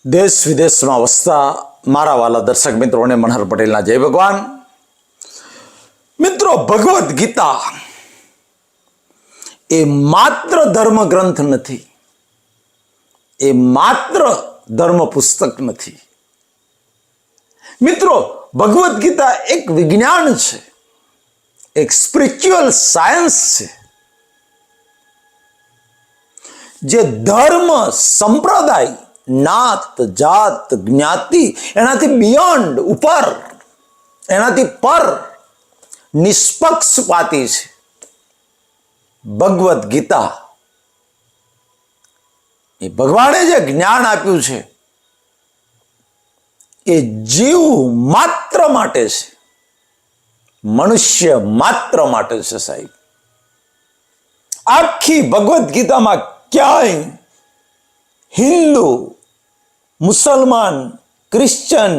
દેશ વિદેશમાં વસતા મારા વાલા દર્શક મિત્રોને મનહર પટેલના જય ભગવાન. મિત્રો, ભગવદ્ ગીતા એ માત્ર ધર્મ ગ્રંથ નથી, એ માત્ર ધર્મ પુસ્તક નથી. મિત્રો, ભગવદ્ ગીતા એક વિજ્ઞાન છે, એક સ્પિરિચ્યુઅલ સાયન્સ છે, જે ધર્મ, સંપ્રદાય, નાત, જાત, જ્ઞાતિ એનાથી બિયોન્ડ, ઉપર, એનાથી પર નિષ્પક્ષપાતી છે. ભગવદ્ ગીતા એ ભગવાને જે જ્ઞાન આપ્યું છે એ જીવ માત્ર માટે છે, મનુષ્ય માત્ર માટે છે. સાહેબ, આખી ભગવદ્ ગીતામાં ક્યાંય હિન્દુ, મુસલમાન, ક્રિશ્ચન,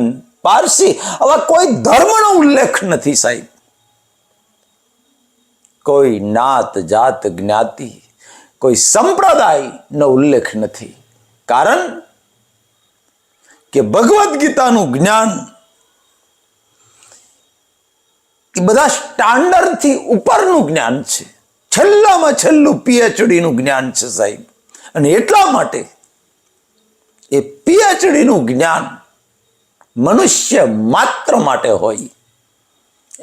પારસી આવા કોઈ ધર્મનો ઉલ્લેખ નથી. સાહેબ, કોઈ નાત, જાત, જ્ઞાતિ, કોઈ સંપ્રદાયનો ઉલ્લેખ નથી. કારણ કે ભગવદ્ ગીતાનું જ્ઞાન એ બધા સ્ટાન્ડર્ડથી ઉપરનું જ્ઞાન છે, છેલ્લામાં છેલ્લું પીએચડીનું જ્ઞાન છે. સાહેબ, અને એટલા માટે એ પીએચડીનું જ્ઞાન મનુષ્ય માત્ર માટે હોય,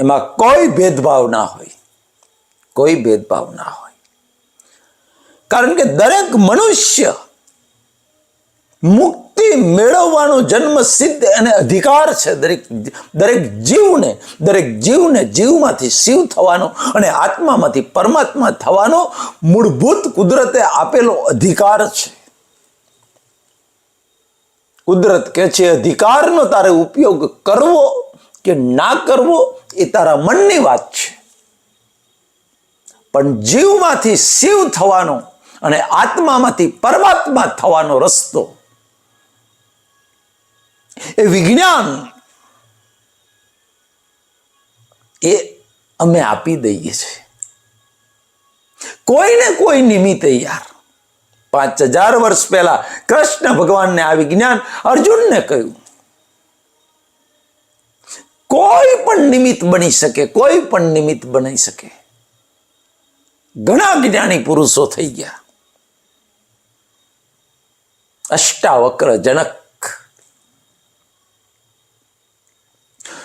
એમાં કોઈ ભેદભાવ ના હોય, કોઈ ભેદભાવ ના હોય. કારણ કે દરેક મનુષ્ય મુક્તિ મેળવવાનો જન્મ સિદ્ધ અને અધિકાર છે. દરેક જીવને જીવમાંથી શિવ થવાનો અને આત્મામાંથી પરમાત્મા થવાનો મૂળભૂત કુદરતે આપેલો અધિકાર છે. કુદરત કહે છે અધિકારનો તારે ઉપયોગ કરવો કે ના કરવો એ તારા મનની વાત છે, પણ જીવમાંથી શિવ થવાનો અને આત્મામાંથી પરમાત્મા થવાનો રસ્તો એ વિજ્ઞાન એ અમે આપી દઈએ છીએ. કોઈને કોઈ નિમિત્તે યાર, 5000 વર્ષ પહેલા કૃષ્ણ ભગવાનને આ વિજ્ઞાન અર્જુનને કહ્યું. કોઈ પણ નિમિત્ત બની શકે, કોઈ પણ નિમિત્ત બની શકે. ઘણા જ્ઞાની પુરુષો થઈ ગયા. અષ્ટાવક્ર, જનક.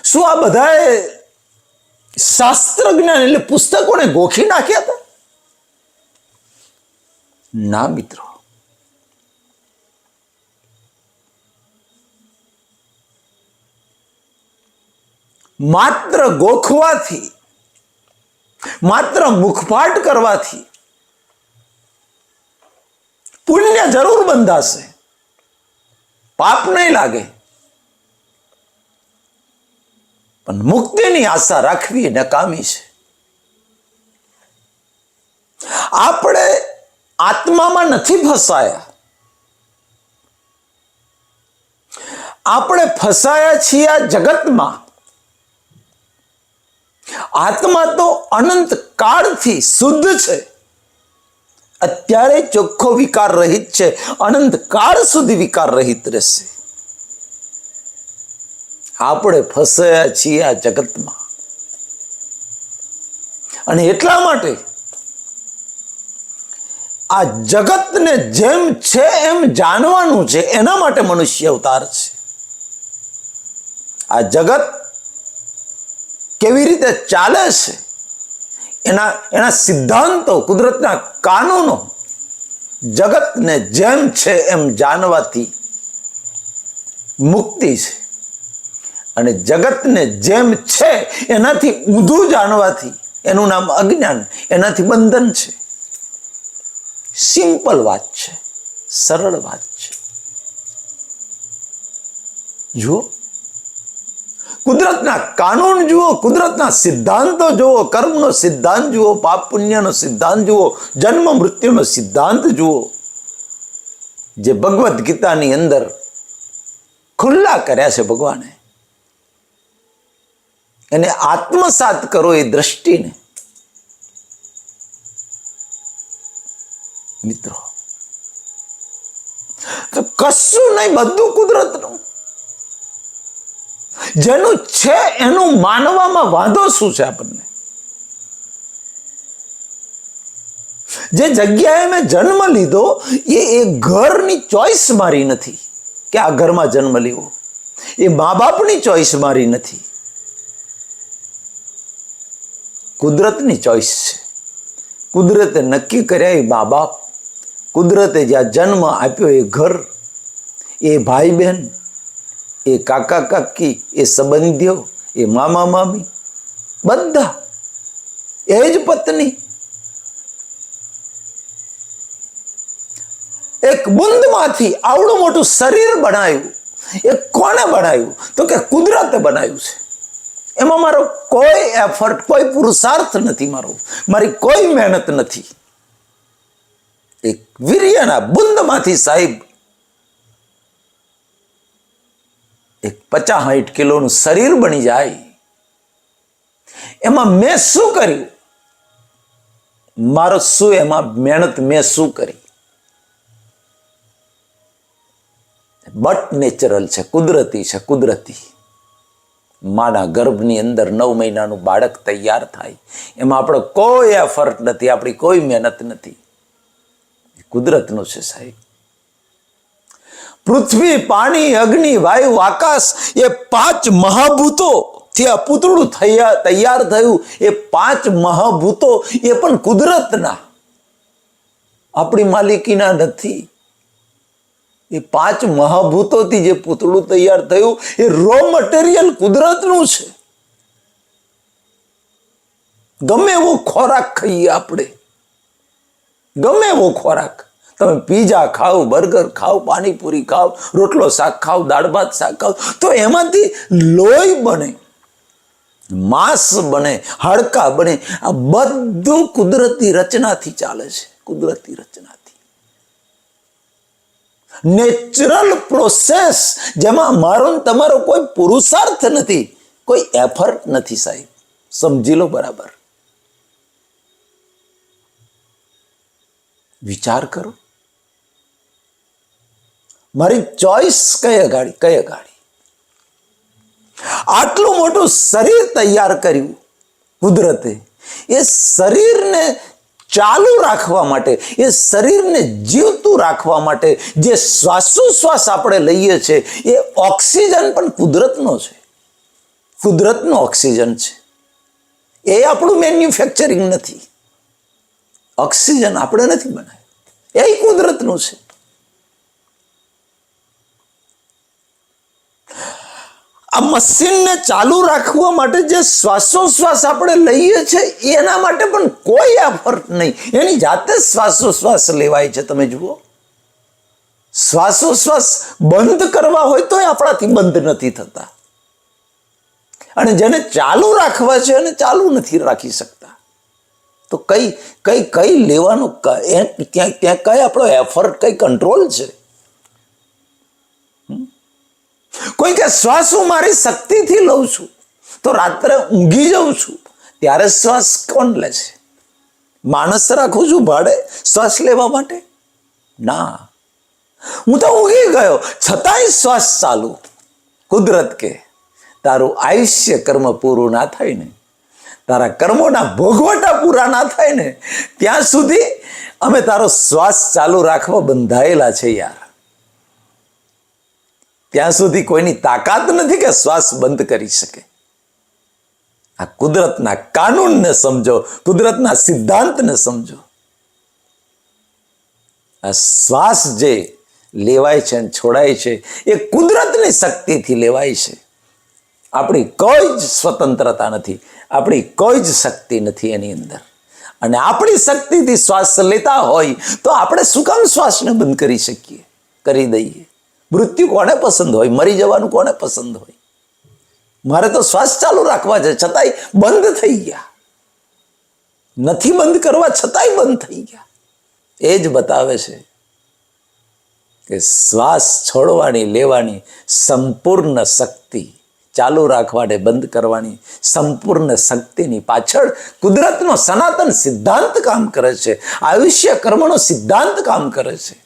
શું આ બધાએ શાસ્ત્ર જ્ઞાન એટલે પુસ્તકોને ગોખી નાખ્યા હતા? ના મિત્રો, માત્ર ગોખવાથી, માત્ર મુખપાટ કરવાથી પુણ્ય જરૂર બંધાશે, પાપ નહીં લાગે, પણ મુક્તિની આશા રાખવી નકામી છે. આપણે આત્મામાં નથી ફસાયા, આપણે ફસાયા છીએ આ જગતમાં. આત્મા તો અનંત કાળથી શુદ્ધ છે, અત્યારે ચોખ્ખો વિકાર રહિત છે, અનંત કાળ સુધી વિકાર રહિત રહેશે. આપણે ફસાયા છીએ આ જગતમાં, અને એટલા માટે આ જગતને જેમ છે એમ જાણવાનું છે. એના માટે મનુષ્ય અવતાર છે. આ જગત કેવી રીતે ચાલે છે એના સિદ્ધાંતો, કુદરતના કાનૂનો જગતને જેમ છે એમ જાણવાથી મુક્તિ છે, અને જગતને જેમ છે એનાથી ઊંધું જાણવાથી એનું નામ અજ્ઞાન, એનાથી બંધન છે. સિમ્પલ વાત છે, સરળ વાત છે. જુઓ, કુદરતના કાનૂન જુઓ, કુદરતના સિદ્ધાંતો જુઓ, કર્મનો સિદ્ધાંત જુઓ, પાપ પુણ્યનો સિદ્ધાંત જુઓ, જન્મ મૃત્યુનો સિદ્ધાંત જુઓ, જે ભગવદ્ ગીતાની અંદર ખુલ્લા કર્યા છે ભગવાને. એને આત્મસાત કરો એ દ્રષ્ટિને. મિત્રો, તો કશું નહીં, બધું કુદરતનું. જેનું છે એનું માનવામાં વાંધો શું છે આપણને? જે જગ્યાએ મેં જન્મ લીધો એ ઘરની ચોઈસ મારી નથી કે આ ઘરમાં જન્મ લેવો, એ મા બાપની ચોઈસ મારી નથી, કુદરતની ચોઈસ છે. કુદરતે નક્કી કર્યા એ મા બાપ, કુદરતે જ્યાં જન્મ આપ્યો એ ઘર, એ ભાઈ બહેન, એ કાકા કાકી, એ સંબંધીઓ, એ મામા મામી, બધા, એ જ પત્ની. એક બુંદમાંથી આવડું મોટું શરીર બનાવ્યું. એ કોણે બનાવ્યું? તો કે કુદરતે બનાવ્યું છે. એમાં મારો કોઈ એફર્ટ, કોઈ પુરુષાર્થ નથી, મારી કોઈ મહેનત નથી. એક વીર્યના બુંદમાંથી સાહેબ એક 50-60 કિલોનું શરીર બની જાય. એમાં મેં શું કર્યું? મારો શું એમાં મહેનત મેં શું કરી? બટ નેચરલ છે, કુદરતી છે. કુદરતી માના ગર્ભની અંદર 9 મહિનાનું બાળક તૈયાર થાય, એમાં આપણો કોઈ એફર્ટ નથી, આપણી કોઈ મહેનત નથી. કુદરતનું છે સાહેબ. પૃથ્વી, પાણી, અગ્નિ, વાયુ, આકાશ, એ 5 મહાભૂતો થી આ પૂતળું તૈયાર થયું. એ 5 મહાભૂતો એ પણ કુદરતના, આપણી માલિકીના નથી. એ 5 મહાભૂતોથી જે પૂતળું તૈયાર થયું એ રો મટીરિયલ કુદરતનું છે. ગમે એવો ખોરાક ખાઈએ આપણે, ગમે એવો ખોરાક, તમે પીઝા ખાઓ, બર્ગર ખાઓ, પાણીપુરી ખાઓ, રોટલો શાક ખાઓ, દાળ ભાત શાક ખાઓ, તો એમાંથી લોહી બને, માંસ બને, હાડકા બને. આ બધું કુદરતી રચનાથી ચાલે છે, કુદરતી રચનાથી. નેચરલ પ્રોસેસ, જેમાં મારો તમારો કોઈ પુરુષાર્થ નથી, કોઈ એફર્ટ નથી સાહેબ. સમજી લો બરાબર. વિચાર કરો, મારી ચોઈસ કઈ ગાડી? આટલું મોટું શરીર તૈયાર કર્યું કુદરતે. એ શરીરને ચાલુ રાખવા માટે, એ શરીરને જીવતું રાખવા માટે જે શ્વાસોશ્વાસ આપણે લઈએ છીએ, એ ઓક્સિજન પણ કુદરતનો છે, કુદરતનો ઓક્સિજન છે. એ આપણું મેન્યુફેક્ચરિંગ નથી. ઓક્સિજન આપણે નથી બનાવ્યું, એ કુદરતનું છે. આ મશીનને ચાલુ રાખવા માટે જે શ્વાસોશ્વાસ આપણે લઈએ છીએ એના માટે પણ કોઈ એફર્ટ નહીં, એની જાતે શ્વાસોશ્વાસ લેવાય છે. તમે જુઓ, શ્વાસોશ્વાસ બંધ કરવા હોય તો આપણાથી બંધ નથી થતા, અને જેને ચાલુ રાખવા છે એને ચાલુ નથી રાખી શકતા. તો કઈ લેવાનું, ત્યાં કઈ આપણો એફર્ટ, કઈ કંટ્રોલ છે? કોઈ કે શ્વાસ હું મારી શક્તિથી લઉં છું, તો રાત્રે ઊંઘી જાઉં છું ત્યારે શ્વાસ કોણ લે છે? માણસ રાખું છું ભાડે શ્વાસ લેવા માટે? ના, હું તો ઊંઘી ગયો છતાંય શ્વાસ ચાલુ. કુદરત કે તારું આયુષ્ય કર્મ પૂરું ના થાય ને, તારા કર્મોના ભોગવટા પૂરા ના થાય ને, ત્યાં સુધી અમે તારો શ્વાસ ચાલુ રાખવા બંધાયેલા છે યાર. ત્યાં સુધી કોઈની તાકાત નથી કે શ્વાસ બંધ કરી શકે. આ કુદરતના કાનૂનને સમજો, કુદરતના સિદ્ધાંતને સમજો. આ શ્વાસ જે લેવાય છે અને છોડાય છે એ કુદરતની શક્તિથી લેવાય છે. આપણી કોઈ જ સ્વતંત્રતા નથી, આપણી કોઈ જ શક્તિ નથી એની અંદર. અને આપણી શક્તિથી શ્વાસ લેતા હોય તો આપણે શું કામ શ્વાસને બંધ કરી શકીએ? કરી દઈએ. મૃત્યુ કોને પસંદ હોય? મરી જવાનું કોને પસંદ હોય? મારે તો શ્વાસ ચાલુ રાખવા છે, છતાંય બંધ થઈ ગયા. નથી બંધ કરવા છતાંય બંધ થઈ ગયા. એ જ બતાવે છે કે શ્વાસ છોડવાની, લેવાની સંપૂર્ણ શક્તિ, ચાલુ રાખવાને બંધ કરવાની સંપૂર્ણ શક્તિની પાછળ કુદરતનો સનાતન સિદ્ધાંત કામ કરે છે, આયુષ્ય કર્મનો સિદ્ધાંત કામ કરે છે.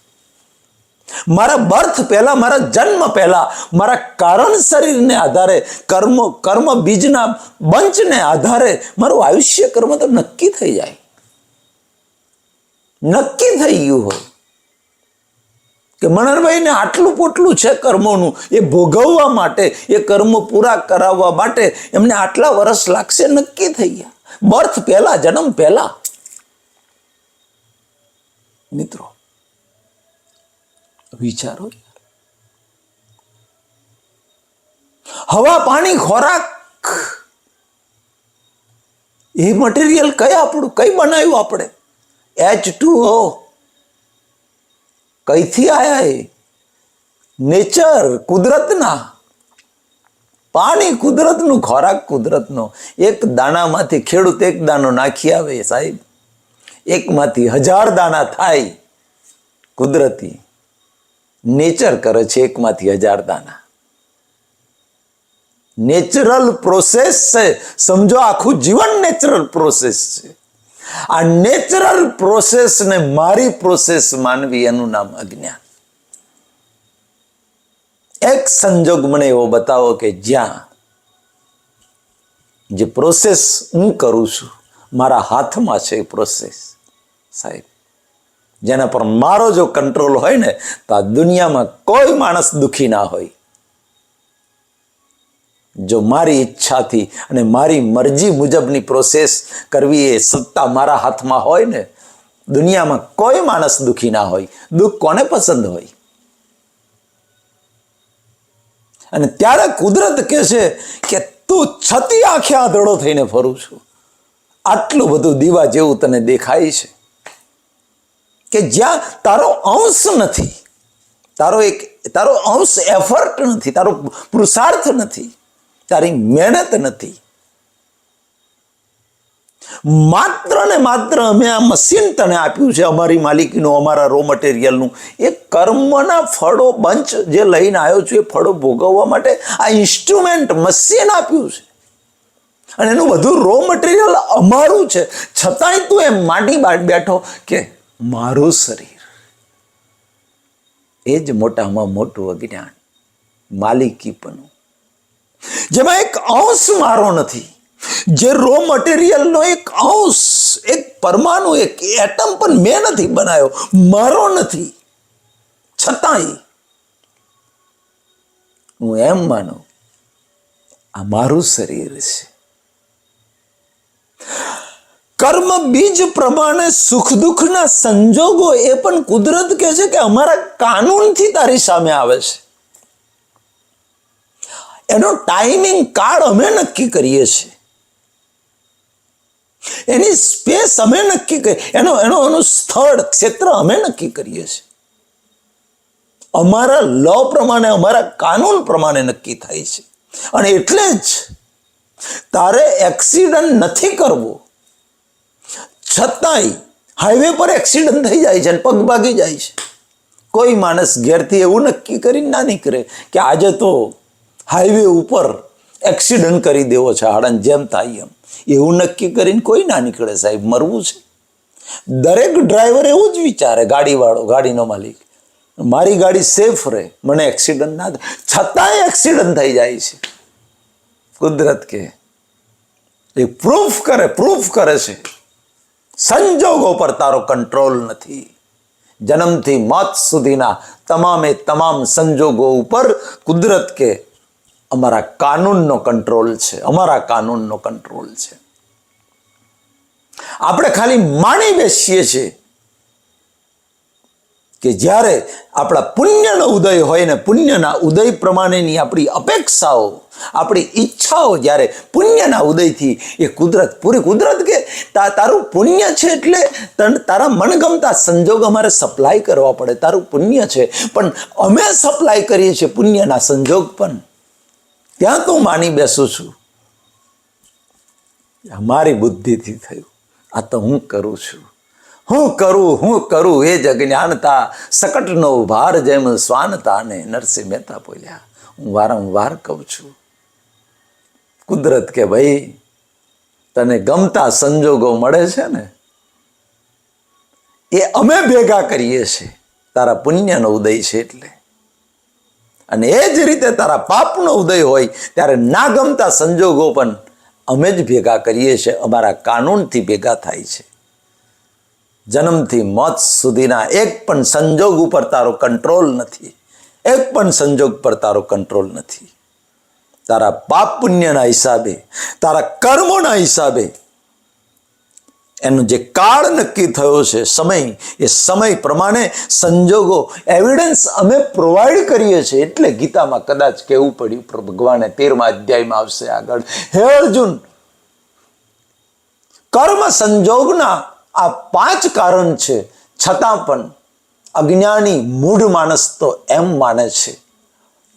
મારા બર્થ પહેલા, મારા જન્મ પહેલા, મારા કારણ શરીરને આધારે, કર્મ બીજના બંચને આધારે મારું આયુષ્ય કર્મ તો નક્કી થઈ જાય, નક્કી થઈ ગયું હોય કે મનહરભાઈને આટલું પોટલું છે કર્મોનું, એ ભોગવવા માટે, એ કર્મ પૂરા કરાવવા માટે એમને આટલા વર્ષ લાગશે, નક્કી થઈ ગયા બર્થ પહેલા, જન્મ પહેલા. મિત્રો વિચારો, હવા, પાણી, ખોરાક, એ મટીરિયલ કઈ આપણું, કઈ બનાવ્યું આપણે? H2O. કઈથી આયા? એ નેચર, કુદરતના. પાણી કુદરતનું, ખોરાક કુદરતનો. એક દાણામાંથી ખેડૂત એક દાણો નાખી આવે સાહેબ, એકમાંથી 1000 દાણા થાય. કુદરતી નેચર કરે છે એકમાંથી 1000 દાણા. નેચરલ પ્રોસેસ છે, સમજો આખું જીવન નેચરલ પ્રોસેસ છે. આ નેચરલ પ્રોસેસને મારી પ્રોસેસ માનવી, એનું નામ અજ્ઞાન. એક સંજોગ મને એવો બતાવો કે જ્યાં જે પ્રોસેસ હું કરું છું, મારા હાથમાં છે એ પ્રોસેસ સાહેબ, જેના પર મારો જો કંટ્રોલ હોય ને, તો આ દુનિયામાં કોઈ માણસ દુઃખી ના હોય. જો મારી ઈચ્છાથી અને મારી મરજી મુજબની પ્રોસેસ કરવી, એ સત્તા મારા હાથમાં હોય ને, દુનિયામાં કોઈ માણસ દુઃખી ના હોય. દુઃખ કોને પસંદ હોય? અને ત્યારે કુદરત કહે છે કે તું છતી આંખે આંધળો થઈને ફરું છું. આટલું બધું દીવા જેવું તને દેખાય છે કે જ્યાં તારો અંશ નથી, તારો અંશ એફર્ટ નથી, તારો પુરુષાર્થ નથી, તારી મહેનત નથી. માત્ર ને માત્ર અમે આ મશીન તને આપ્યું છે, અમારી માલિકીનું, અમારા રો મટીરિયલનું. એ કર્મના ફળો બંચ જે લઈને આવ્યો છું, એ ફળો ભોગવવા માટે આ ઇન્સ્ટ્રુમેન્ટ, મશીન આપ્યું છે. અને એનું બધું રો મટીરિયલ અમારું છે, છતાંય તું એમ માંડી બેઠો કે મારું શરીર. એ જ મોટામાં મોટું અજ્ઞાન, માલિકીપણું, જેમાં એક અંશ મારો નથી. જે રો મટીરિયલનો એક અંશ, એક પરમાણુ, એક એટમ પણ મેં નથી બનાવ્યો, મારો નથી. છતાંય હું એમ માનું આ મારું શરીર છે. કર્મ બીજ પ્રમાણે સુખ દુઃખના સંજોગો એ પણ કુદરત કહે છે કે અમારા કાનૂનથી તારી સામે આવે છે. એનો ટાઈમિંગ કાળ અમે નક્કી કરીએ છીએ, એની સ્પેસ અમે નક્કી કરીએ, એનું સ્થળ, ક્ષેત્ર અમે નક્કી કરીએ છીએ. અમારા લો પ્રમાણે, અમારા કાનૂન પ્રમાણે નક્કી થાય છે. અને એટલે જ તારે એક્સિડન્ટ નથી કરવો, છતાંય હાઈવે પર એક્સિડન્ટ થઈ જાય છે અને પગ ભાગી જાય છે. કોઈ માણસ ઘેરથી એવું નક્કી કરીને ના નીકળે કે આજે તો હાઈવે ઉપર એક્સિડન્ટ કરી દેવો છે, હાડન જેમ થાય એમ. એવું નક્કી કરીને કોઈ ના નીકળે સાહેબ, મરવું છે. દરેક ડ્રાઈવર એવું જ વિચારે, ગાડીવાળો, ગાડીનો માલિક, મારી ગાડી સેફ રહે, મને એક્સિડન્ટ ના થાય. છતાંય એક્સિડન્ટ થઈ જાય છે. કુદરત કે એ પ્રૂફ કરે છે સંજોગો પર તારો કંટ્રોલ નથી. જન્મથી મોત સુધીના તમામે તમામ સંજોગો ઉપર કુદરત કે અમારા કાનૂનનો કંટ્રોલ છે, અમારા કાનૂનનો કંટ્રોલ છે. આપણે ખાલી માણી બેસીએ છીએ કે જ્યારે આપણા પુણ્યનો ઉદય હોય ને, પુણ્યના ઉદય પ્રમાણેની આપણી અપેક્ષાઓ, આપણી ઈચ્છાઓ જ્યારે પુણ્યના ઉદયથી એ કુદરત પૂરી, કુદરત કે તારું પુણ્ય છે એટલે તારા મનગમતા સંજોગ અમારે સપ્લાય કરવા પડે. તારું પુણ્ય છે પણ અમે સપ્લાય કરીએ છીએ પુણ્યના સંજોગ પણ. ત્યાં તો માની બેસું છું મારી બુદ્ધિથી થયું, આ તો હું કરું છું, હું કરું એ જ અજ્ઞાનતા, સકટનો ભાર જેમ શ્વાનતા. ને નરસિંહ મહેતા બોલ્યા, હું વારંવાર કહું છું, કુદરત કે ભાઈ તને ગમતા સંજોગો મળે છે ને, એ અમે ભેગા કરીએ છીએ, તારા પુણ્યનો ઉદય છે એટલે. અને એ જ રીતે તારા પાપનો ઉદય હોય ત્યારે ના ગમતા સંજોગો પણ અમે જ ભેગા કરીએ છીએ, અમારા કાનૂનથી ભેગા થાય છે. જન્મથી મોત સુધીના એક પણ સંજોગ ઉપર તારો કંટ્રોલ નથી, એક પણ સંજોગ પર તારો કંટ્રોલ નથી. તારા પાપ પુણ્યના હિસાબે, તારા કર્મોના હિસાબે એનો જે કાળ નક્કી થયો છે, સમય, એ સમય પ્રમાણે સંજોગો, એવિડન્સ અમે પ્રોવાઈડ કરીએ છીએ. એટલે ગીતામાં કદાચ કહેવું પડ્યું, ભગવાને 13મા અધ્યાયમાં આવશે આગળ, હે અર્જુન, કર્મ સંજોગના આ 5 કારણ છે, છતાં પણ અજ્ઞાની મૂઢ માણસ તો એમ માને છે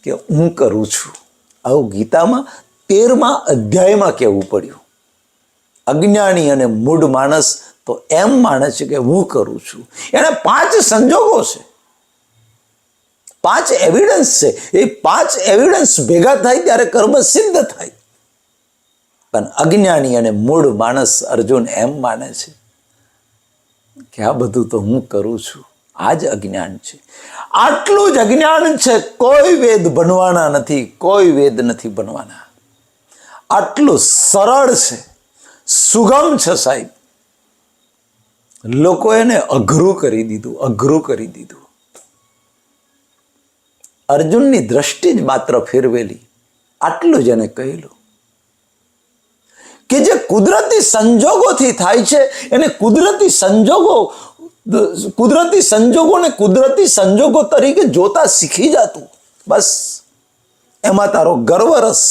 કે હું કરું છું. આવું ગીતામાં 13મા અધ્યાયમાં કહેવું પડ્યું. અજ્ઞાની અને મૂઢ માણસ તો એમ માને છે કે હું કરું છું. એને 5 સંજોગો છે, 5 એવિડન્સ છે. એ 5 એવિડન્સ ભેગા થાય ત્યારે કર્મ સિદ્ધ થાય. પણ અજ્ઞાની અને મૂઢ માણસ અર્જુન એમ માને છે કે આ બધું તો હું કરું છું. આ જ અજ્ઞાન છે. આટલું જ અજ્ઞાન છે. કોઈ વેદ બનવાના નથી, કોઈ વેદ નથી બનવાના. આટલું સરળ છે, સુગમ છે સાહેબ. લોકો એને અઘરું કરી દીધું, અઘરું કરી દીધું. અર્જુનની દ્રષ્ટિ જ માત્ર ફેરવેલી. આટલું જ એને કહેલું કે જે કુદરતી સંજોગોથી થાય છે એને કુદરતી સંજોગોને કુદરતી સંજોગો તરીકે જોતા શીખી જાતું. બસ એમાં તારો ગર્વરસ,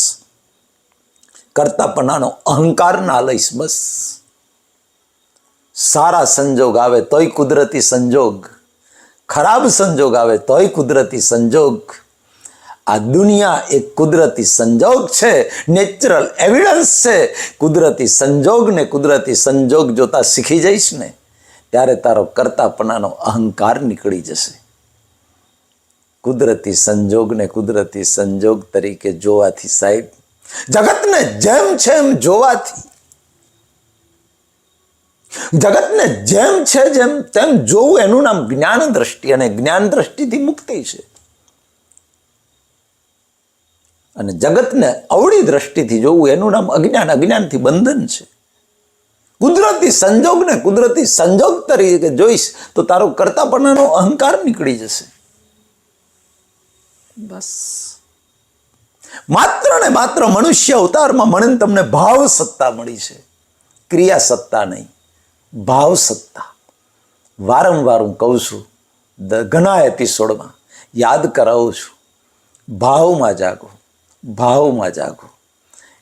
કરતાપણાનો અહંકાર ના લઈશ. બસ સારા સંજોગ આવે તોય કુદરતી સંજોગ, ખરાબ સંજોગ આવે તોય કુદરતી સંજોગ. આ દુનિયા એક કુદરતી સંજોગ છે, નેચરલ એવિડન્સ છે. કુદરતી સંજોગ ને કુદરતી સંજોગ જોતા શીખી જઈશ ને ત્યારે તારો કરતાપણાનો અહંકાર નીકળી જશે. કુદરતી સંજોગને કુદરતી સંજોગ તરીકે જોવાથી સાહેબ, જગતને જેમ છે એમ જોવાથી, જગતને જેમ છે જેમ તેમ જોવું, એનું નામ જ્ઞાન દ્રષ્ટિ. અને જ્ઞાન દ્રષ્ટિથી મુક્તિ છે. અને જગતને અવળી દ્રષ્ટિથી જોવું એનું નામ અજ્ઞાન, અજ્ઞાનથી બંધન છે. કુદરતી સંજોગને કુદરતી સંજોગ તરીકે જોઈશ તો તારો કરતાપણાનો અહંકાર નીકળી જશે. બસ માત્ર ને માત્ર મનુષ્ય અવતારમાં મને તમને ભાવ સત્તા મળી છે, ક્રિયા સત્તા નહીં, ભાવ સત્તા. વારંવાર હું કહું છું, ઘણા એપિસોડમાં યાદ કરાવું છું, ભાવમાં જાગો, ભાવમાં જાગો.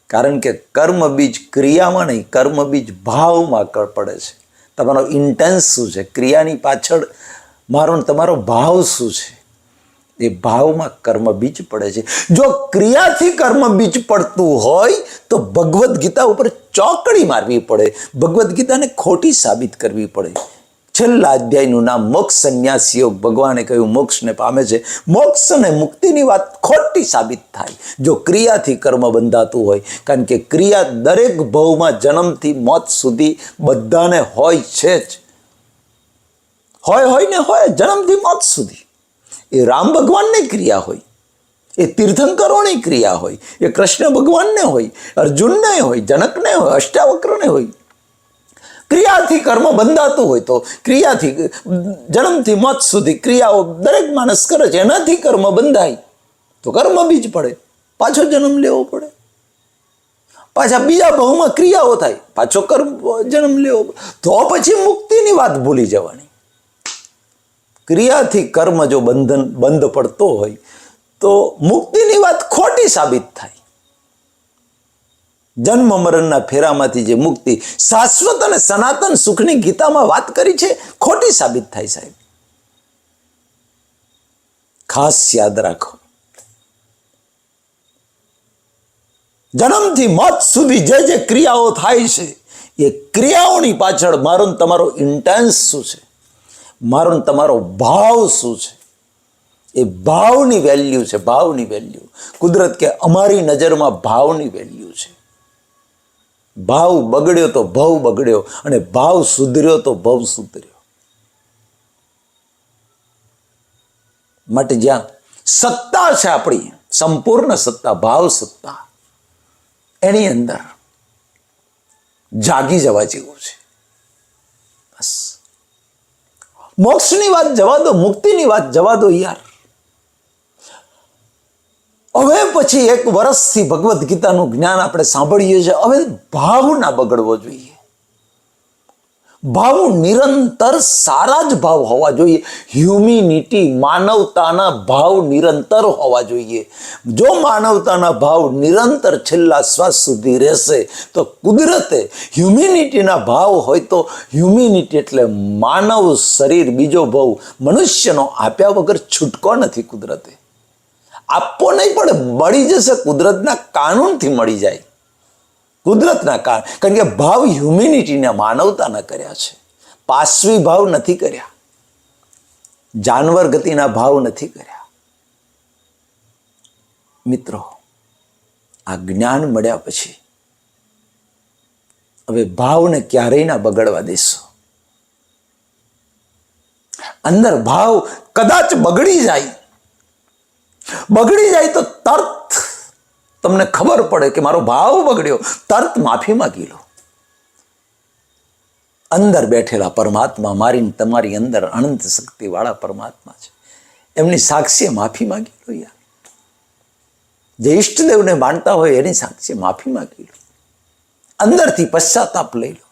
કારણ કે કર્મ બીજ ક્રિયામાં નહીં, કર્મ બીજ ભાવમાં પડે છે. તમારો ઇન્ટેન્સ શું છે, ક્રિયાની પાછળ મારો તમારો ભાવ શું છે, એ ભાવમાં કર્મ બીજ પડે છે. જો ક્રિયાથી કર્મ બીજ પડતું હોય તો ભગવદ્ ગીતા ઉપર ચોકડી મારવી પડે, ભગવદ્ ગીતાને ખોટી સાબિત કરવી પડે. છેલ્લા અધ્યાયનું નામ મોક્ષ સંન્યાસ યોગ. ભગવાને કહ્યું મોક્ષને પામે છે. મોક્ષ અને મુક્તિની વાત ખોટી સાબિત થાય જો ક્રિયાથી કર્મ બંધાતું હોય. કારણ કે ક્રિયા દરેક ભવમાં જન્મથી મોત સુધી બધાને હોય છે જ, હોય ને હોય, જન્મથી મોત સુધી. એ રામ ભગવાનની ક્રિયા હોય, એ તીર્થંકરોની ક્રિયા હોય, એ કૃષ્ણ ભગવાનને હોય, અર્જુનને હોય, જનકને હોય, અષ્ટાવક્રને હોય. ક્રિયાથી કર્મ બંધાતું હોય તો ક્રિયાથી જન્મથી મોત સુધી ક્રિયાઓ દરેક માણસ કરે છે, એનાથી કર્મ બંધાય તો કર્મ બીજ પડે, પાછો જન્મ લેવો પડે, પાછા બીજા ભાવમાં ક્રિયાઓ થાય, પાછો કર્મ જન્મ લેવો પડે. તો પછી મુક્તિની વાત ભૂલી જવાની. ક્રિયાથી કર્મ જો બંધ પડતો હોય તો મુક્તિની વાત ખોટી સાબિત થાય. જન્મ મરણના ફેરામાંથી જે મુક્તિ, શાશ્વત અને સનાતન સુખની ગીતામાં વાત કરી છે, ખોટી સાબિત થાય સાહેબ. ખાસ યાદ રાખો, જન્મથી મોત સુધી જે ક્રિયાઓ થાય છે એ ક્રિયાઓની પાછળ મારો ને તમારો ઇન્ટેન્સ શું છે, મારો ને તમારો ભાવ શું છે, એ ભાવની વેલ્યુ છે. ભાવની વેલ્યુ. કુદરત કે અમારી નજરમાં ભાવની વેલ્યુ છે. ભાવ બગડ્યો તો ભવ બગડ્યો, અને ભાવ સુધર્યો તો ભવ સુધર્યો. માટે જ્યાં સત્તા છે આપણી સંપૂર્ણ સત્તા, ભાવ સત્તા, એની અંદર જાગી જવા જેવું છે. બસ મોક્ષની વાત જવા દો, મુક્તિની વાત જવા દો યાર. હવે પછી 1 વર્ષથી ભગવદ્ ગીતાનું જ્ઞાન આપણે સાંભળીએ છીએ. હવે ભાવ ના બગડવો જોઈએ. ભાવ નિરંતર સારા જ ભાવ હોવા જોઈએ. હ્યુમિનિટી, માનવતાના ભાવ નિરંતર હોવા જોઈએ. જો માનવતાના ભાવ નિરંતર છેલ્લા શ્વાસ સુધી રહેશે તો કુદરતે હ્યુમિનિટીના ભાવ હોય તો હ્યુમિનિટી એટલે માનવ શરીર, બીજો ભાવ મનુષ્યનો આપ્યા વગર છૂટકો નથી. કુદરતે આપવો નહીં પડે, મળી જશે. કુદરતના કાનૂનથી મળી જાય. કુદરતના કારણ કે ભાવ હ્યુમિનિટીને માનવતાના કર્યા છે. પાશવી ભાવ નથી કર્યા, જાનવર ગતિના ભાવ નથી કર્યા. મિત્રો, આ જ્ઞાન મળ્યા પછી હવે ભાવને ક્યારેય ના બગડવા દેશો. અંદર ભાવ કદાચ બગડી જાય તો તરત તમને ખબર પડે કે મારો ભાવ બગડ્યો, તરત માફી માંગી લો. અંદર બેઠેલા પરમાત્મા, મારી તમારી અંદર અનંત શક્તિ વાળા પરમાત્મા છે, એમની સાક્ષીએ માફી માંગી લો યાર. જે ઈષ્ટદેવને માનતા હોય એની સાક્ષીએ માફી માંગી લો. અંદરથી પશ્ચાતાપ લઈ લો.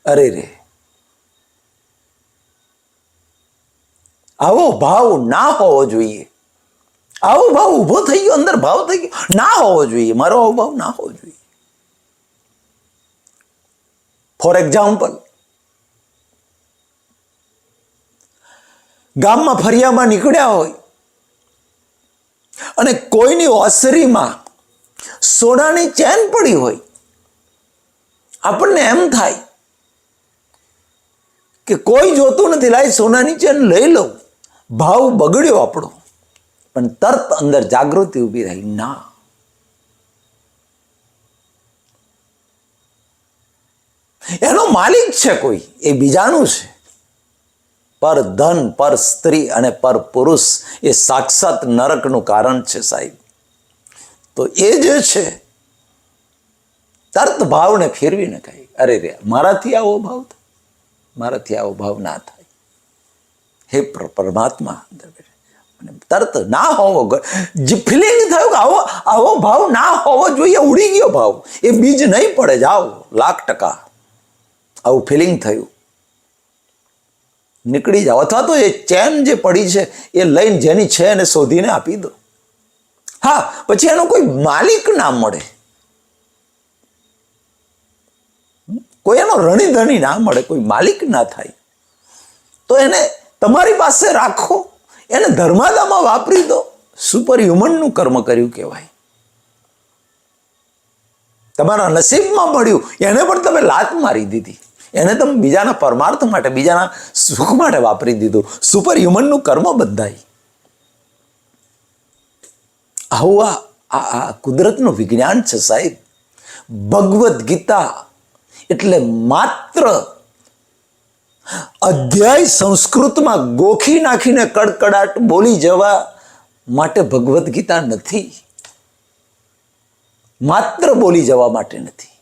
અરે રે, આવો ભાવ ના હોવો જોઈએ. આવો ભાવ ઉભો થઈ ગયો, અંદર ભાવ થઈ ગયો, ના હોવો જોઈએ. મારો આવો ભાવ ના હોવો જોઈએ. ફોર એક્ઝામ્પલ, ગામમાં ફરિયામાં નીકળ્યા હોય અને કોઈની ઓસરીમાં સોનાની ચેન પડી હોય, આપણને એમ થાય કે કોઈ જોતું નથી, લાય સોનાની ચેન લઈ લઉં. ભાવ બગડ્યો આપણો, પણ તરત અંદર જાગૃતિ ઊભી રહી, ના, એનો માલિક છે કોઈ, એ બીજાનું છે. પર ધન, પર સ્ત્રી અને પર પુરુષ એ સાક્ષાત નરકનું કારણ છે સાહેબ. તો એ જે છે તરત ભાવને ફેરવી નખાય. અરે રે, મારાથી આવો ભાવ થાય, મારાથી આવો ભાવ ના થાય. હે પરમાત્મા, તરત ના હોવો, જે ફિલિંગ થયું કે આવો ભાવ ના હોવો જોઈએ, ઉડી ગયો ભાવ, એ બીજ નહીં પડે. જાઓ, 1,00,000% આવું ફિલિંગ થયું, નીકળી જાઓ. અથવા તો એ ચેન જે પડી છે એ લઈને જેની છે એને શોધીને આપી દો. હા, પછી એનો કોઈ માલિક ના મળે, કોઈ એનો રણીધણી ના મળે, કોઈ માલિક ના થાય, તો એને તમારી પાસે રાખો, એને ધર્માદામાં વાપરી દો. સુપર હ્યુમનનું કર્મ કર્યું કહેવાય. તમારા નસીબમાં મળ્યું, એને પણ તમે લાત મારી દીધી, એને તમે બીજાના પરમાર્થ માટે, બીજાના સુખ માટે વાપરી દીધું. સુપર હ્યુમનનું કર્મ બંધાય. આવું આ કુદરતનું વિજ્ઞાન છે સાહેબ. ભગવદ્ ગીતા એટલે માત્ર અધ્યાય સંસ્કૃતમાં ગોખી નાખીને કડકડાટ બોલી જવા માટે ભગવદ્ ગીતા નથી. માત્ર બોલી જવા માટે નથી.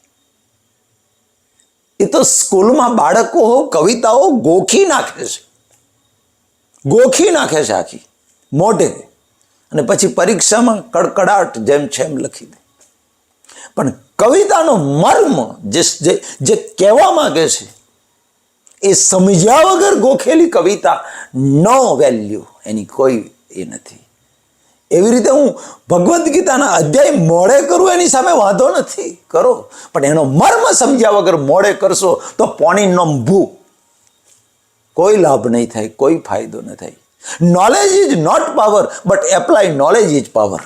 એ તો સ્કૂલમાં બાળકો કવિતાઓ ગોખી નાખે છે, ગોખી નાખે છે આખી મોઢે, અને પછી પરીક્ષામાં કડકડાટ જેમ છે એમ લખી દે. પણ કવિતાનો મર્મ જે કહેવા માંગે છે એ સમજ્યા વગર ગોખેલી કવિતા નો વેલ્યુ, એની કોઈ એ નથી. એવી રીતે હું ભગવદ્ ગીતાના અધ્યાય મોડે કરું એની સામે વાંધો નથી, કરો, પણ એનો મર્મ સમજ્યા વગર મોડે કરશો તો પોણી નંભું, કોઈ લાભ નહીં થાય, કોઈ ફાયદો ન થાય. Knowledge is not power, but apply knowledge is power.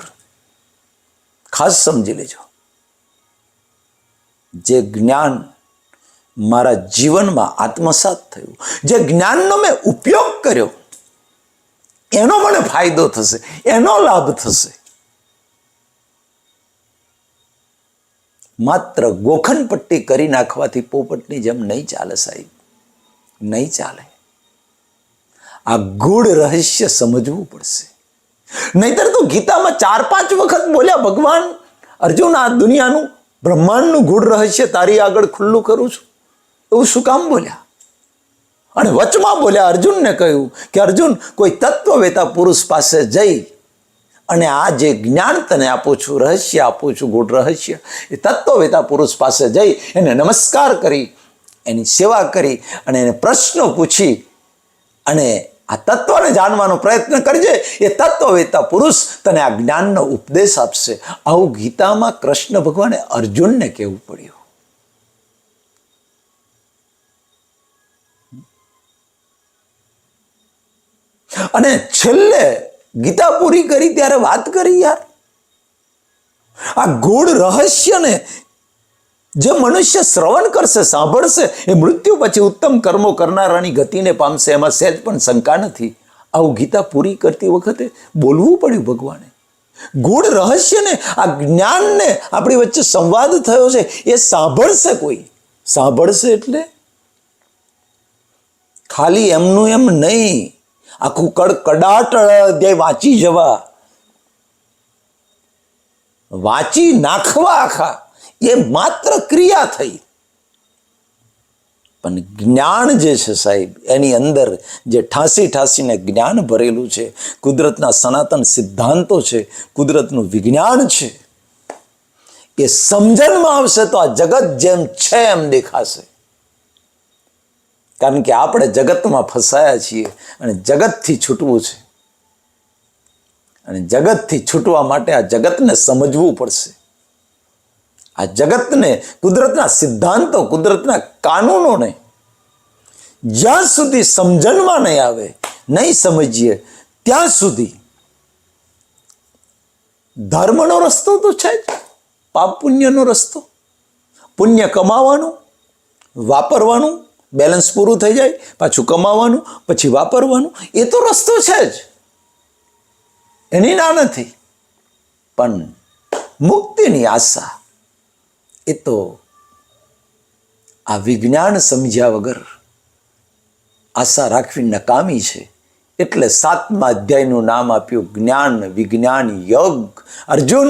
ખાસ સમજી લેજો. જે જ્ઞાન મારા જીવનમાં આત્મસાત થયું, જે જ્ઞાનનો મેં ઉપયોગ કર્યો, એનો મને ફાયદો થશે, એનો લાભ થશે. માત્ર ગોખણ પટ્ટી કરી નાખવાથી પોપટની જેમ નહીં ચાલે સાહેબ, નહીં ચાલે. આ ગૂઢ રહસ્ય સમજવું પડશે. નહીતર તો ગીતામાં 4-5 વખત બોલ્યા ભગવાન અર્જુન, આ દુનિયાનું બ્રહ્માંડનું ગૂઢ રહસ્ય તારી આગળ ખુલ્લું કરું છું, એવું શું કામ બોલ્યા? અને વચમાં બોલ્યા અર્જુનને કહ્યું કે અર્જુન, કોઈ તત્વવેતા પુરુષ પાસે જઈ અને આ જે જ્ઞાન તને આપું છું, રહસ્ય આપું છું, ગૂઢ રહસ્ય, એ તત્વવેતા પુરુષ પાસે જઈ એને નમસ્કાર કરી, એની સેવા કરી અને એને પ્રશ્નો પૂછી અને આ તત્વને જાણવાનો પ્રયત્ન કરજે. એ તત્વવેતા પુરુષ તને આ જ્ઞાનનો ઉપદેશ આપશે. આવું ગીતામાં કૃષ્ણ ભગવાને અર્જુનને કહેવું પડ્યું. અને છેલ્લે ગીતા પૂરી કરી ત્યારે વાત કરી, યાર આ ગૂઢ રહસ્યને જે મનુષ્ય શ્રવણ કરશે, સાંભળશે, એ મૃત્યુ પછી ઉત્તમ કર્મો કરનારાની ગતિને પામશે, એમાં સહેજ પણ શંકા નથી. આવું ગીતા પૂરી કરતી વખતે બોલવું પડ્યું ભગવાને. ગૂઢ રહસ્યને, આ જ્ઞાનને આપણી વચ્ચે સંવાદ થયો છે, એ સાંભળશે કોઈ. સાંભળશે એટલે ખાલી એમનું એમ નહીં, આખું કડકડાટ અધ્યાય વાંચી જવા, વાંચી નાખવા આખા, એ માત્ર ક્રિયા થઈ. પણ જ્ઞાન જે છે સાહેબ, એની અંદર જે ઠાંસીને જ્ઞાન ભરેલું છે, કુદરતના સનાતન સિદ્ધાંતો છે, કુદરતનું વિજ્ઞાન છે, એ સમજણમાં આવશે તો આ જગત જેમ છે એમ દેખાશે. કારણ કે આપણે જગતમાં ફસાયા છીએ અને જગતથી છૂટવું છે. અને જગતથી છૂટવા માટે આ જગતને સમજવું પડશે. આ જગતને, કુદરતના સિદ્ધાંતો, કુદરતના કાનૂનોને જ્યાં સુધી સમજણમાં નહીં આવે, નહીં સમજીએ, ત્યાં સુધી ધર્મનો રસ્તો તો છે જ, પાપ પુણ્યનો રસ્તો. પુણ્ય કમાવાનું, વાપરવાનું, બેલેન્સ પૂરું થઈ જાય, પાછું કમાવાનું, પછી વાપરવાનું, એ તો રસ્તો છે જ, એની ના નથી. પણ મુક્તિની આશા એ તો આ વિજ્ઞાન સમજ્યા વગર આશા રાખવી નકામી છે. એટલે 7મા અધ્યાયનું નામ આપ્યું જ્ઞાન વિજ્ઞાન યોગ. અર્જુન,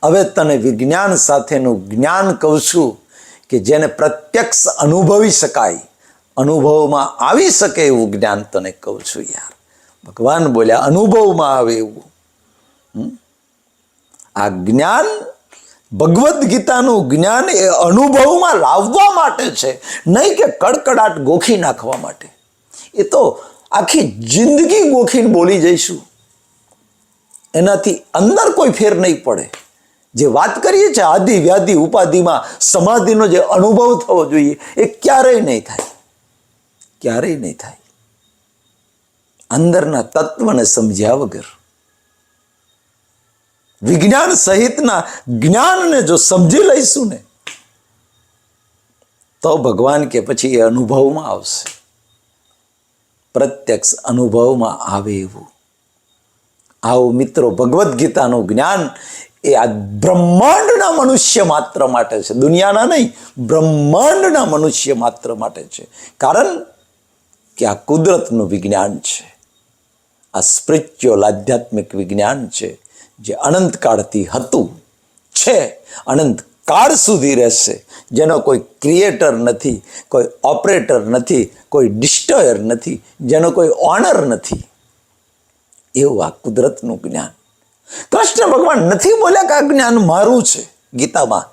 હવે તને વિજ્ઞાન સાથેનું જ્ઞાન કહું છું કે જેને પ્રત્યક્ષ અનુભવી શકાય, અનુભવમાં આવી શકે એવું જ્ઞાન તને કહું છું. યાર ભગવાન બોલ્યા અનુભવમાં આવે એવું. આ જ્ઞાન, ભગવદ્ ગીતાનું જ્ઞાન એ અનુભવમાં લાવવા માટે છે, નહીં કે કડકડાટ ગોખી નાખવા માટે. એ તો આખી જિંદગી ગોખીને બોલી જઈશું, એનાથી અંદર કોઈ ફેર નહીં પડે. જે વાત કરીએ છીએ આદિ વ્યાધિ ઉપાધિમાં સમાધિનો જે અનુભવ થવો જોઈએ, એ ક્યારેય નહીં થાય, ક્યારેય નહીં થાય. અંદરના તત્વને સમજ્યા વગર, વિજ્ઞાન સહિતના જ્ઞાનને જો સમજી લઈશું ને, તો ભગવાન કે પછી એ અનુભવમાં આવશે, પ્રત્યક્ષ અનુભવમાં આવે એવું. આવું મિત્રો, ભગવદ્ ગીતાનું જ્ઞાન એ આ બ્રહ્માંડના મનુષ્ય માત્ર માટે છે, દુનિયાના નહીં, બ્રહ્માંડના મનુષ્ય માત્ર માટે છે. કારણ કે આ કુદરતનું વિજ્ઞાન છે, આ સ્પિરિચ્યુઅલ આધ્યાત્મિક વિજ્ઞાન છે, જે અનંતકાળથી હતું, છે, અનંત કાળ સુધી રહેશે, જેનો કોઈ ક્રિએટર નથી, કોઈ ઓપરેટર નથી, કોઈ ડિસ્ટ્રોયર નથી, જેનો કોઈ ઓનર નથી, એવું આ કુદરતનું જ્ઞાન. કૃષ્ણ ભગવાન નથી બોલ્યા કે આ જ્ઞાન મારું છે. ગીતામાં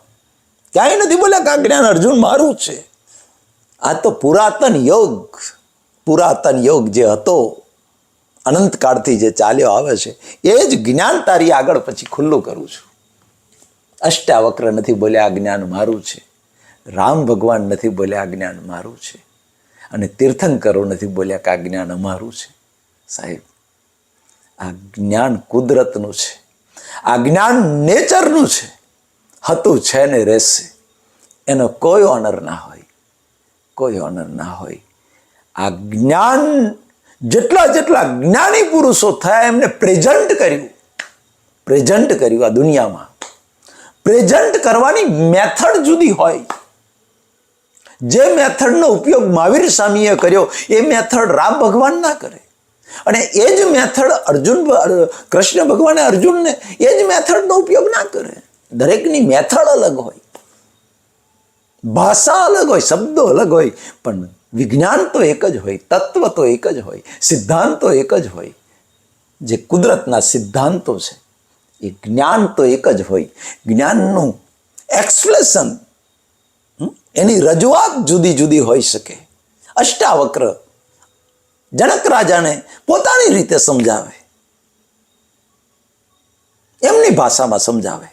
ક્યાંય નથી બોલ્યા કે આ જ્ઞાન અર્જુન મારું છે. આ તો પુરાતન યોગ જે હતો, અનંતકાળથી જે ચાલ્યો આવે છે, એ જ જ્ઞાન તારી આગળ પછી ખુલ્લું કરું છું. અષ્ટાવક્ર નથી બોલ્યા આ જ્ઞાન મારું છે, રામ ભગવાન નથી બોલ્યા આ જ્ઞાન મારું છે, અને તીર્થંકરો નથી બોલ્યા કે આ જ્ઞાન અમારું છે. સાહેબ, આ જ્ઞાન કુદરતનું છે, આ જ્ઞાન નેચરનું છે, હતું, છે ને રહેશે. એનો કોઈ ઓનર ના હોય, કોઈ ઓનર ના હોય. આ જ્ઞાન જેટલા જ્ઞાની પુરુષો થયા, એમને પ્રેઝન્ટ કર્યું આ દુનિયામાં. પ્રેઝન્ટ કરવાની મેથડ જુદી હોય. જે મેથડનો ઉપયોગ મહાવીર સ્વામીએ કર્યો, એ મેથડ રામ ભગવાન ના કરે. અને એ જ મેથડ કૃષ્ણ ભગવાને અર્જુનને એ જ મેથડનો ઉપયોગ ના કરે. દરેકની મેથડ અલગ હોય, ભાષા અલગ હોય, શબ્દો અલગ હોય, પણ વિજ્ઞાન તો એક જ હોય, તત્વ તો એક જ હોય, સિદ્ધાંતો એક જ હોય. જે કુદરતના સિદ્ધાંતો છે એ જ્ઞાન તો એક જ હોય. જ્ઞાનનું એક્સપ્લેશન, એની રજૂઆત જુદી જુદી હોઈ શકે. અષ્ટાવક્ર જનક રાજાને પોતાની રીતે સમજાવે, એમની ભાષામાં સમજાવે.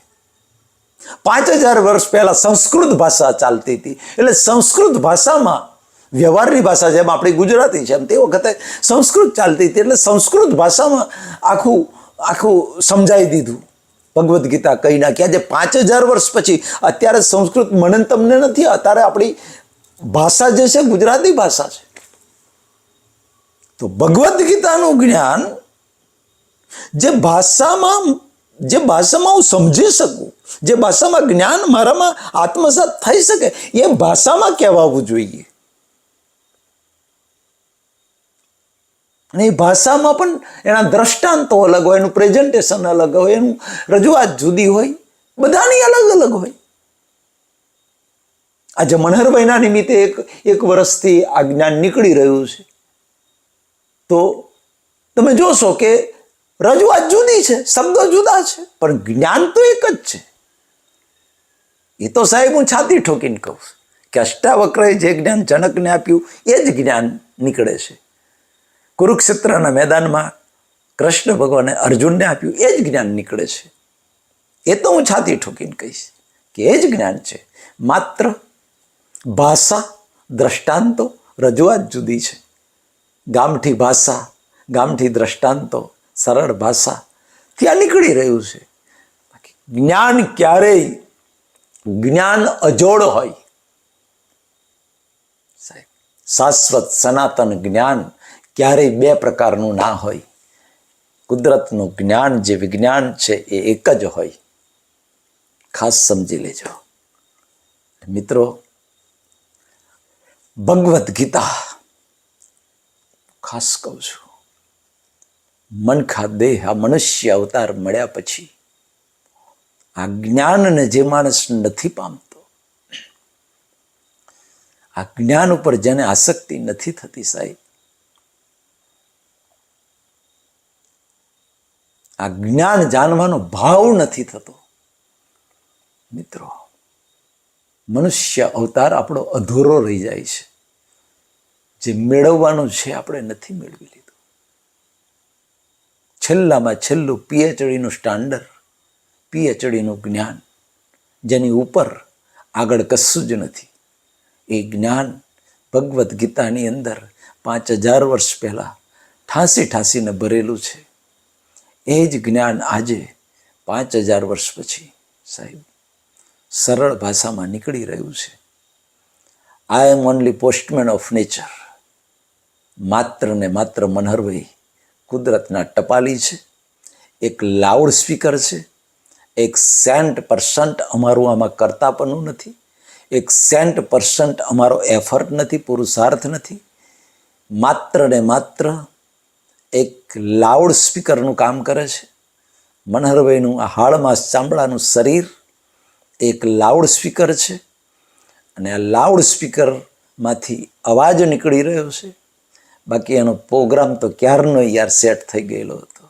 5000 વર્ષ પહેલા સંસ્કૃત ભાષા ચાલતી હતી, એટલે સંસ્કૃત ભાષામાં વ્યવહારની ભાષા જેમ આપણી ગુજરાતી છે એમ તે વખતે સંસ્કૃત ચાલતી હતી, એટલે સંસ્કૃત ભાષામાં આખું સમજાવી દીધું. ભગવદ્ ગીતા કહી નાખ્યા. જે 5000 વર્ષ પછી અત્યારે સંસ્કૃત મને તમને નથી, અત્યારે આપણી ભાષા જે છે ગુજરાતી ભાષા છે. તો ભગવદ્ ગીતાનું જ્ઞાન જે ભાષામાં હું સમજી શકું, જે ભાષામાં જ્ઞાન મારામાં આત્મસાત થઈ શકે, એ ભાષામાં કહેવાવું જોઈએ. અને એ ભાષામાં પણ એના દ્રષ્ટાંતો અલગ હોય, એનું પ્રેઝન્ટેશન અલગ હોય, એનું રજૂઆત જુદી હોય, બધાની અલગ અલગ હોય. આજે મનહરભાઈના નિમિત્તે એક વર્ષથી આ જ્ઞાન નીકળી રહ્યું છે, તો તમે જોશો કે રજૂઆત જુદી છે, શબ્દો જુદા છે, પણ જ્ઞાન તો એક જ છે. એ તો સાહેબ હું છાતી ઠોકીને કહું કે અષ્ટાવક્રએ જે જ્ઞાન જનકને આપ્યું એ જ જ્ઞાન નીકળે છે. કુરુક્ષેત્રના મેદાનમાં કૃષ્ણ ભગવાને અર્જુનને આપ્યું એ જ જ્ઞાન નીકળે છે. એ તો હું છાતી ઠોકીને કહીશ કે એ જ જ્ઞાન છે. માત્ર ભાષા, દ્રષ્ટાંતો, રજૂઆત જુદી છે. ગામઠી ભાષા, ગામઠી દ્રષ્ટાંતો, સરળ ભાષાથી આ નીકળી રહ્યું છે. જ્ઞાન ક્યારેય જ્ઞાન અજોડ હોય સાહેબ. શાશ્વત સનાતન જ્ઞાન ક્યારેય બે પ્રકારનું ના હોય. કુદરતનું જ્ઞાન જે વિજ્ઞાન છે એ એક જ હોય. ખાસ સમજી લેજો મિત્રો. ભગવદ્ ગીતા ખાસ કહું છું, મનખા દેહ આ મનુષ્ય અવતાર મળ્યા પછી આ જ્ઞાનને જે માણસ નથી પામતો, આ જ્ઞાન ઉપર જેને આસક્તિ નથી થતી સાહેબ, આ જ્ઞાન જાણવાનો ભાવ નથી થતો, મિત્રો, મનુષ્ય અવતાર આપણો અધૂરો રહી જાય છે. જે મેળવવાનું છે આપણે નથી મેળવી લીધું. છેલ્લામાં છેલ્લું પીએચડીનું સ્ટાન્ડર્ડ, પીએચડીનું જ્ઞાન, જેની ઉપર આગળ કશું જ નથી, એ જ્ઞાન ભગવદ્ ગીતાની અંદર 5000 વર્ષ પહેલાં ઠાંસીને ભરેલું છે. એ જ જ્ઞાન આજે 5000 વર્ષ પછી સાહેબ સરળ ભાષામાં નીકળી રહ્યું છે. I am only postman of nature. માત્ર ને માત્ર મનહરભાઈ કુદરતના ટપાલી છે, એક લાઉડ સ્પીકર છે. 1% અમારું આમાં કરતાપણું નથી, 1% અમારો એફર્ટ નથી, પુરુષાર્થ નથી. માત્ર ને માત્ર એક લાઉડ સ્પીકરનું કામ કરે છે. મનહરભાઈનું આ હાડમાં ચામડાનું શરીર એક લાઉડ સ્પીકર છે, અને આ લાઉડ સ્પીકરમાંથી અવાજ નીકળી રહ્યો છે. બાકી એનો પ્રોગ્રામ તો ક્યારનો યાર સેટ થઈ ગયેલો હતો.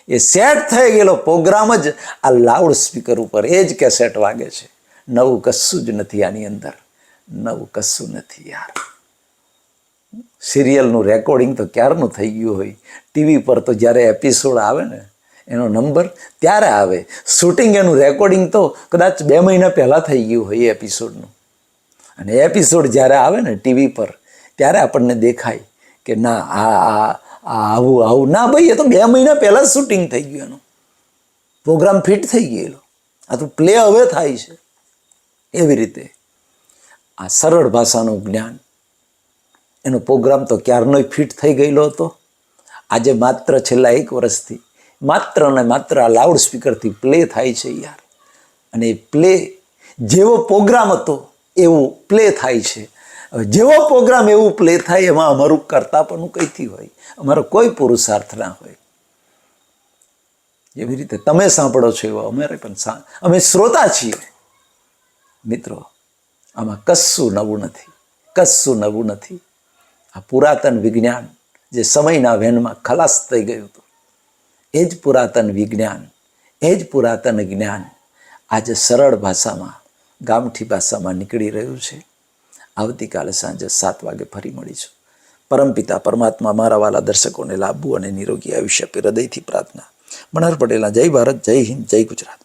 એ સેટ થઈ ગયેલો પ્રોગ્રામ જ આ લાઉડ સ્પીકર ઉપર, એ જ કેસેટ વાગે છે. નવું કશું જ નથી આની અંદર, નવું કશું નથી યાર. સિરિયલનું રેકોર્ડિંગ તો ક્યારનું થઈ ગયું હોય. ટીવી પર તો જ્યારે એપિસોડ આવે ને એનો નંબર ત્યારે આવે. શૂટિંગ એનું રેકોર્ડિંગ તો કદાચ 2 મહિના પહેલાં થઈ ગયું હોય એ એપિસોડનું. અને એપિસોડ જ્યારે આવે ને ટીવી પર ત્યારે આપણને દેખાય કે ના આવું ના ભાઈ, એ તો 2 મહિના પહેલાં જ શૂટિંગ થઈ ગયું, એનું પ્રોગ્રામ ફિટ થઈ ગયેલો. આ તો પ્લે હવે થાય છે. એવી રીતે આ સરળ ભાષાનું જ્ઞાન, એનો પ્રોગ્રામ તો ક્યારનોય ફિટ થઈ ગયેલો હતો. આજે માત્ર છેલ્લા 1 વર્ષથી માત્ર ને માત્ર આ લાઉડ સ્પીકરથી પ્લે થાય છે યાર. અને એ પ્લે જેવો પ્રોગ્રામ હતો એવું પ્લે થાય છે. હવે જેવો પ્રોગ્રામ એવું પ્લે થાય એમાં અમારું કરતાપણું કઈથી હોય, અમારો કોઈ પુરુષાર્થ ના હોય. એવી રીતે તમે સાંભળો છો એવો અમારે પણ અમે શ્રોતા છીએ. મિત્રો, આમાં કશું નવું નથી, કશું નવું નથી. આ પુરાતન વિજ્ઞાન જે સમયના વહેણમાં ખલાસ થઈ ગયું હતું, એ જ પુરાતન વિજ્ઞાન, એ જ પુરાતન જ્ઞાન આજે સરળ ભાષામાં, ગામઠી ભાષામાં નીકળી રહ્યું છે. આવતીકાલે સાંજે 7 વાગે ફરી મળીશું. પરમપિતા પરમાત્મા મારા વાલા દર્શકોને લાભવું અને નિરોગી આયુષ્ય આપે હૃદયથી પ્રાર્થના. મનહર પટેલના જય ભારત, જય હિન્દ, જય ગુજરાત.